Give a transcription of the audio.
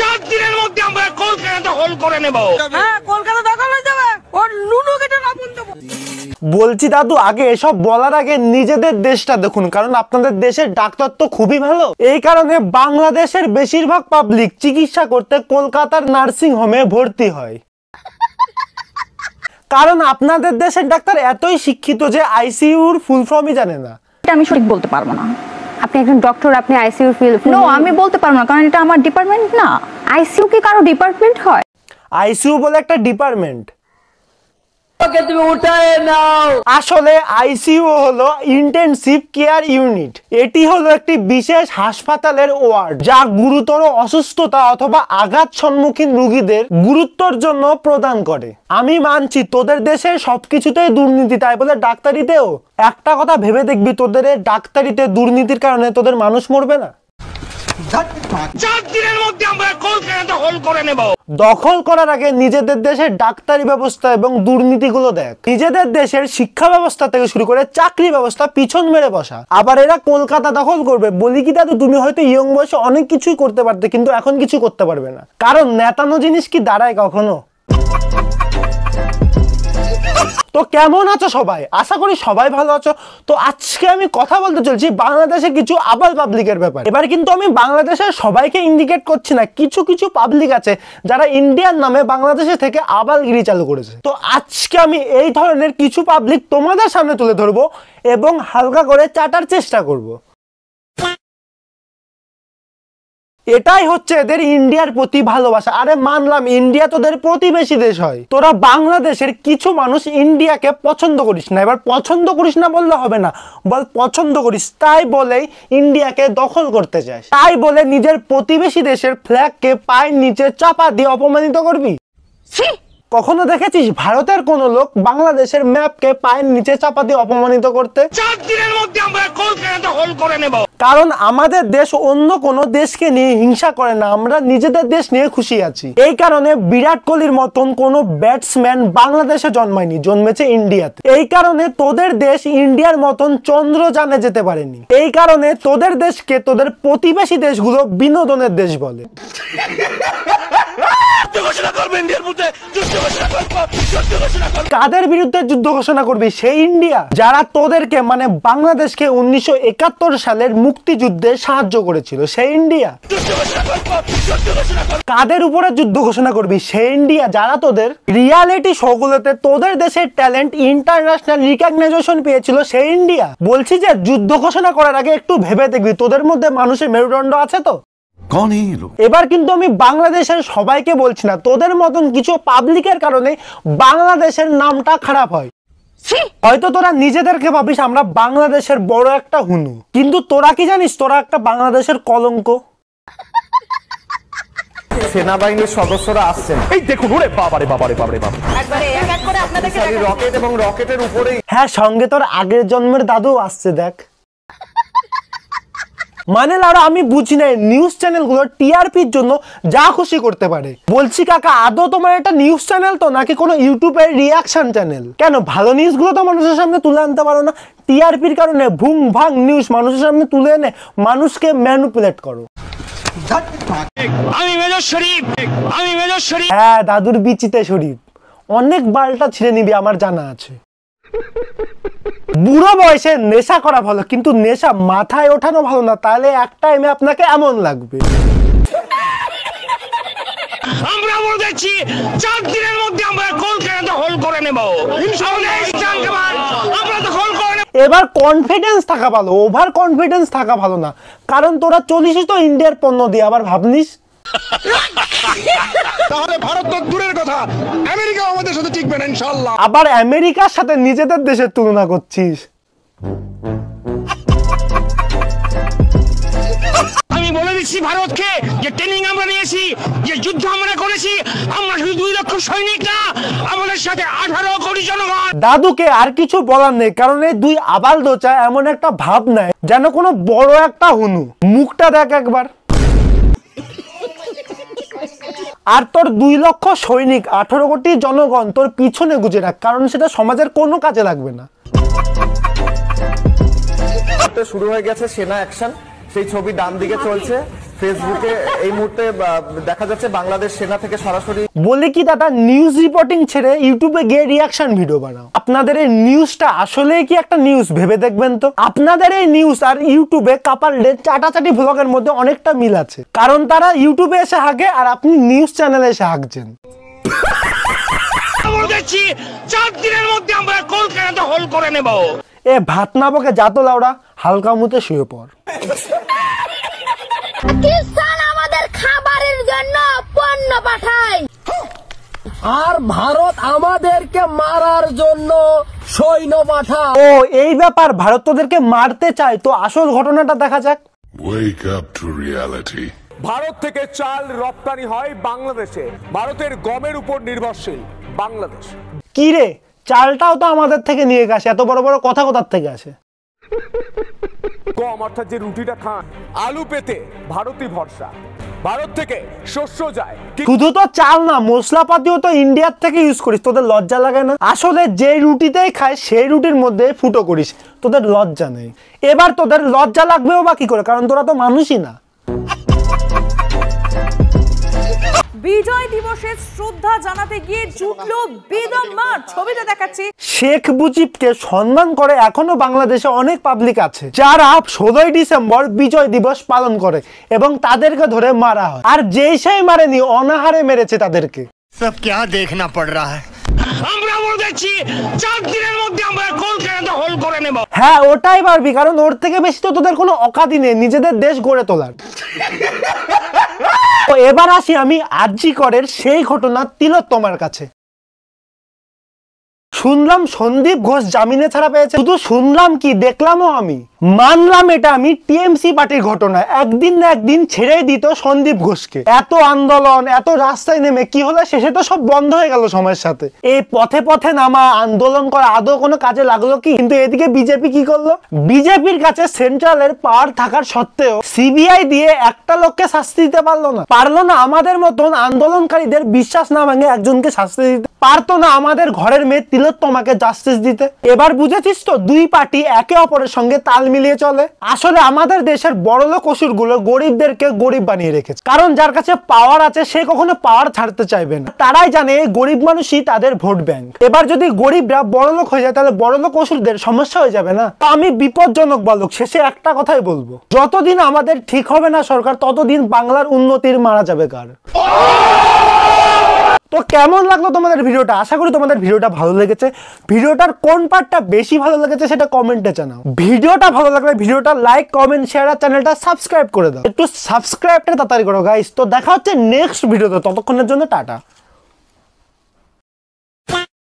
4 দিনের মধ্যে আমরা কলকাতা দখল করে নেব। হ্যাঁ, কলকাতা দখল হয়ে যাবে। ওর লুনু কেটে না বন্ধ। বলছি দাদু, আগে এসব বলার আগে নিজেদের দেশটা দেখুন, কারণ আপনাদের দেশের ডাক্তার তো খুবই ভালো। এই কারণে বাংলাদেশের বেশিরভাগ পাবলিক চিকিৎসা করতে কলকাতার নার্সিং হোমে ভর্তি হয়, কারণ আপনাদের দেশের ডাক্তার এতই শিক্ষিত যে আইসিইউর ফুল ফর্মই জানে না। এটা আমি সঠিক বলতে পারবো না। আপনি একজন ডক্টর, আপনি আইসিইউ নো, আমি বলতে পারবো না, কারণ এটা আমার ডিপার্টমেন্ট না। আইসিইউ কি কারো ডিপার্টমেন্ট হয়? আইসিইউ বলে একটা ডিপার্টমেন্ট। আসলে আইসিইউ হলো ইন্টেনসিভ কেয়ার ইউনিট। এটি হলো একটি বিশেষ হাসপাতালের ওয়ার্ড, যা গুরুতর অসুস্থতা অথবা আঘাত সম্মুখীন রোগীদের গুরুত্বের জন্য প্রদান করে। আমি মানছি তোদের দেশে সবকিছুতেই দুর্নীতি, তাই বলে ডাক্তারিতেও। একটা কথা ভেবে দেখবি, তোদের ডাক্তারিতে দুর্নীতির কারণে তোদের মানুষ মরবে না। 4 দিনের মধ্যে আমরা কলকাতা দখল করে নেব। দখল করার আগে নিজেদের দেশের ডাক্তারি ব্যবস্থা এবং দুর্নীতিগুলো দেখ। নিজেদের দেশের শিক্ষা ব্যবস্থা থেকে শুরু করে চাকরি ব্যবস্থা পিছন মেরে বসা, আবার এরা কলকাতা দখল করবে। বলি কি দাদু, তুমি হয়তো ইয়ং বয়সে অনেক কিছুই করতে পারতে, কিন্তু এখন কিছু করতে পারবে না, কারণ নেতানো জিনিস কি দাঁড়ায় কখনো? তো কেমন আছো সবাই? আশা করি সবাই ভালো আছো। তো আজকে আমি কথা বলতে চলছি বাংলাদেশের কিছু আবাল পাবলিকের ব্যাপারে। এবার কিন্তু আমি বাংলাদেশের সবাইকে ইন্ডিকেট করছি না, কিছু কিছু পাবলিক আছে যারা ইন্ডিয়ান নামে বাংলাদেশে থেকে আবালগিরি চালু করেছে। তো আজকে আমি এই ধরনের কিছু পাবলিক তোমাদের সামনে তুলে ধরবো এবং হালকা করে চাটার চেষ্টা করব। এটাই হচ্ছে এদের ইন্ডিয়ার প্রতি ভালোবাসা। আরে মানলাম ইন্ডিয়া তোদের প্রতিবেশী দেশ হয়, তোরা বাংলাদেশের কিছু মানুষ ইন্ডিয়াকে পছন্দ করিস না। এবার পছন্দ করিস না বললে হবে না, বল পছন্দ করিস। তাই বলেই ইন্ডিয়াকে দখল করতে চাস, তাই বলে নিজের প্রতিবেশী দেশের ফ্ল্যাগকে পায়ের নিচে চাপা দিয়ে অপমানিত করবি। কখনো দেখেছিস ভারতের কোন লোক বাংলাদেশের ম্যাপকে পায়ের নিচে চাপা দিয়ে অপমানিত করতে? 4 দিনের মধ্যে আমরা কলকাতা দখল করে নেব। কারণ আমাদের দেশ অন্য কোন দেশকে নিয়ে হিংসা করে না, আমরা নিজেদের দেশ নিয়ে খুশি আছি। এই কারণে বিরাট কোহলির মতন কোন ব্যাটসম্যান বাংলাদেশে জন্মায়নি, জন্মেছে ইন্ডিয়াতে। এই কারণে তোদের দেশ ইন্ডিয়ার মতন চন্দ্রযানে যেতে পারেনি। এই কারণে তোদের দেশকে তোদের প্রতিবেশী দেশগুলো বিনোদনের দেশ বলে। কাদের বিরুদ্ধে যুদ্ধ ঘোষণা করবি? সেই ইন্ডিয়া যারা তোদেরকে মানে বাংলাদেশকে 1971 সালের মুক্তিযুদ্ধে সাহায্য করেছিল, সেই ইন্ডিয়া। কাদের উপরে যুদ্ধ ঘোষণা করবি? সেই ইন্ডিয়া যারা তোদের রিয়ালিটি শোগুলোতে তোদের দেশের ট্যালেন্ট ইন্টারন্যাশনাল রিকগনাইজেশন পেয়েছিল, সেই ইন্ডিয়া। বলছি যে যুদ্ধ ঘোষণা করার আগে একটু ভেবে দেখবি তোদের মধ্যে মানুষের মেরুদণ্ড আছে তো। এবার কিন্তু আমি বাংলাদেশের সবাইকে বলছি না, তোদের মতন কিছু পাবলিকের কারণে বাংলাদেশের নামটা খারাপ হয়। হয়তো তোরা নিজেদেরকে ভাবিস আমরা বাংলাদেশের বড় একটা হুনু, কিন্তু তোরা কি জানিস তোরা একটা বাংলাদেশের কলঙ্ক। সেনাবাহিনীর সদস্যরা আসছেন, এই দেখুন, ওরে বাবারে বাবারে বাবারে বাবা, একবারে এক এক করে আপনাদেরকে রকেট এবং রকেটের উপরেই। হ্যাঁ, সঙ্গে তোর আগের জন্মের দাদু আসছে দেখ। মানে লারা আমি বুঝি না, নিউজ চ্যানেলগুলো টিআরপির জন্য যা খুশি করতে পারে। বলছি কাকা, আদৌ তোমার একটা নিউজ চ্যানেল তো নাকি কোনো ইউটিউবের রিয়াকশন চ্যানেল? কেন ভালো নিউজগুলো তো মানুষের সামনে তুলে আনতে পারো না? টিআরপির কারণে ভুং ভাং নিউজ মানুষের সামনে তুলে এনে মানুষকে ম্যানিপুলেট করো। আমি মেজর শরীফ, আমি মেজর শরীফ। হ্যাঁ, দাদুর বিচিতে শরীফ। অনেক বালটা ছিঁড়ে নিবি আমার জানা আছে। বুড়ো বয়সে নেশা করা ভালো, কিন্তু নেশা মাথায় ওঠানো ভালো না, তাহলে এক টাইমে আপনাকে এমন লাগবে। আমরা বলতেছি 4 দিনের মধ্যে আমরা কলকাতা দখল করে নেব। আমরা দখল করে নেব। এবার কনফিডেন্স থাকা ভালো, ওভার কনফিডেন্স থাকা ভালো না, কারণ তোরা চলিসই তো ইন্ডিয়ার পণ্য দিয়ে। আবার ভাবনিস তাহলে ভারত তো দূরের কথা, আমেরিকা আমাদের সাথে টিকবে না ইনশাআল্লাহ। আবার আমেরিকার সাথে নিজেদের দেশের তুলনা করছিস। আমি বলে দিচ্ছি ভারতকে যে ট্রেনিং আমরা নিয়েছি, যে যুদ্ধ আমরা করেছি, আমরা শুধু 2 লক্ষ সৈনিক না, আমাদের সাথে 18 কোটি জনগণ। দাদুকে আর কিছু বলার নেই, কারণ এই দুই আবাল দোচা এমন একটা ভাব নেয় যেন কোনো বড় একটা হুনু। মুখটা দেখ একবার। আর তোর 2 লক্ষ সৈনিক 18 কোটি জনগণ তোর পিছনে গুজে রাখ, কারণ সেটা সমাজের কোনো কাজে লাগবে না। শুরু হয়ে গেছে সেনা অ্যাকশন, সেই ছবি ডান দিকে চলছে। ফেসবুকে এই মুহূর্তে দেখা যাচ্ছে বাংলাদেশ সেনা থেকে সরাসরি বলে কি দাদা নিউজ রিপোর্টিং ছেড়ে ইউটিউবে গিয়ে রিয়াকশন ভিডিও বানাও। আপনাদের এই নিউজটা আসলে কি একটা নিউজ ভেবে দেখবেন তো। আপনাদের এই নিউজ আর ইউটিউবে কাপালদের চাটাচাটি ভ্লগের মধ্যে অনেকটা মিল আছে, কারণ তারা ইউটিউবে এসে হাগে আর আপনি নিউজ চ্যানেলে এসে হাগছেন। বলতেছি 4 দিনের মধ্যে আমরা কলকাতা হোল করে নেব। এ ভাত না বকে যাতো লাউড়া, হালকা মুতে শুয়ে পড়। পাকিস্তান আমাদের খাবারের জন্য পণ্য পাঠায়, আর ভারত আমাদেরকে মারার জন্য সৈন্য পাঠায়। ও এই ব্যাপার, ভারত তোদেরকে মারতে চায়, তো আসল ঘটনাটা দেখা যাক। Wake up to reality. Bharat থেকে চাল রপ্তানি হয় বাংলাদেশে। ভারতের গমের উপর নির্ভরশীল বাংলাদেশ। কি রে, চালটাও তো আমাদের থেকে নিয়ে আসে, এত বড় বড় কথা কোথার থেকে আসে? গম অর্থাৎ যে রুটিটা খান, আলু পেতে ভারতই ভরসা। ভারত থেকে শস্য যায়। শুধু তো চাল না, মশলাপাতিও তো ইন্ডিয়ার থেকে ইউজ করিস, তোদের লজ্জা লাগে না? আসলে যে রুটিতেই খায় সেই রুটির মধ্যে ফুটো করিস, তোদের লজ্জা নেই। এবার তোদের লজ্জা লাগবেও বা কি করে, কারণ তোরা তো মানুষই না। বিজয় দিবসের শ্রদ্ধা জানাতে গিয়ে জুটলো বেদম মার, ছবিতে দেখাচ্ছি। শেখ মুজিবকে সম্মান করে এখনো বাংলাদেশে অনেক পাবলিক আছে যারা 16ই ডিসেম্বর বিজয় দিবস পালন করে এবং তাদেরকে ধরে মারা হয়, আর যেই সেই মারেনি অনাহারে মেরেছে তাদেরকে। সব क्या देखना पड़ रहा है। আমরা বলতেছি 4 দিনের মধ্যে আমরা কলকাতা হোল করে নেব। হ্যাঁ ওটাই পারবি, কারণ ওর থেকে বেশি তো তোদের কোনো অকাতই নেই নিজেদের দেশ গড়ে তোলার। তো এবার আসি আমি আরজি করের সেই ঘটনা তিলোত্তমার কাছে। শুনলাম সন্দীপ ঘোষ জামিনে ছাড়া পেয়েছে, শুধু শুনলাম কি দেখলামও আমি, মানলাম এটা আমি টিএমসি পার্টির ঘটনা। একদিন না একদিন ছেড়ে দিত সন্দীপ ঘোষকে। এত আন্দোলন, এত রাস্তায় নেমে কি হলো, শেষে তো সব বন্ধ হয়ে গেল সময়ের সাথে। এই পথে পথে নামা আন্দোলন করা আদৌ কোনো কাজে লাগলো কি? কিন্তু এদিকে বিজেপি কি করলো, বিজেপির কাছে সেন্ট্রালের পাওয়ার থাকার সত্ত্বেও সিবিআই দিয়ে একটা লোককে শাস্তি দিতে পারলো না আমাদের মতন আন্দোলনকারীদের বিশ্বাস না ভাঙে একজনকে শাস্তি দিতে পারতো না আমাদের ঘরের মেয়ে তিলোত্তমাকে জাস্টিস দিতে। এবার বুঝেছিস তো, দুই পার্টি একে অপরের সঙ্গে তাল মিলিয়ে চলে। আসলে আমাদের দেশের বড়লোক অসুরগুলো গরিবদেরকে গরিব বানিয়ে রেখেছে, কারণ যার কাছে পাওয়ার আছে সে কখনো পাওয়ার ছাড়তে চাইবে না। তারাই জানে গরিব মানুষই তাদের ভোট ব্যাংক। এবার যদি গরিবরা বড়লোক হয়ে যায় তাহলে বড়লোক অসুরদের সমস্যা হয়ে যাবে না? তো আমি বিপজ্জনক বলক শেষে একটা কথাই বলবো, যতদিন আমাদের ঠিক হবে না সরকার, ততদিন বাংলার উন্নতির মারা যাবে কার। তো কেমন লাগলো তোমাদের ভিডিওটা? আশা করি তোমাদের ভিডিওটা ভালো লেগেছে। ভিডিওটার কোন পার্টটা বেশি ভালো লেগেছে সেটা কমেন্টে জানাও। ভিডিওটা ভালো লাগলে ভিডিওটা লাইক, কমেন্ট, শেয়ার আর চ্যানেলটা সাবস্ক্রাইব করে দাও। একটু সাবস্ক্রাইবটা তাড়াতাড়ি করো গাইস। তো দেখা হচ্ছে নেক্সট ভিডিওতে, ততক্ষণের জন্য টাটা।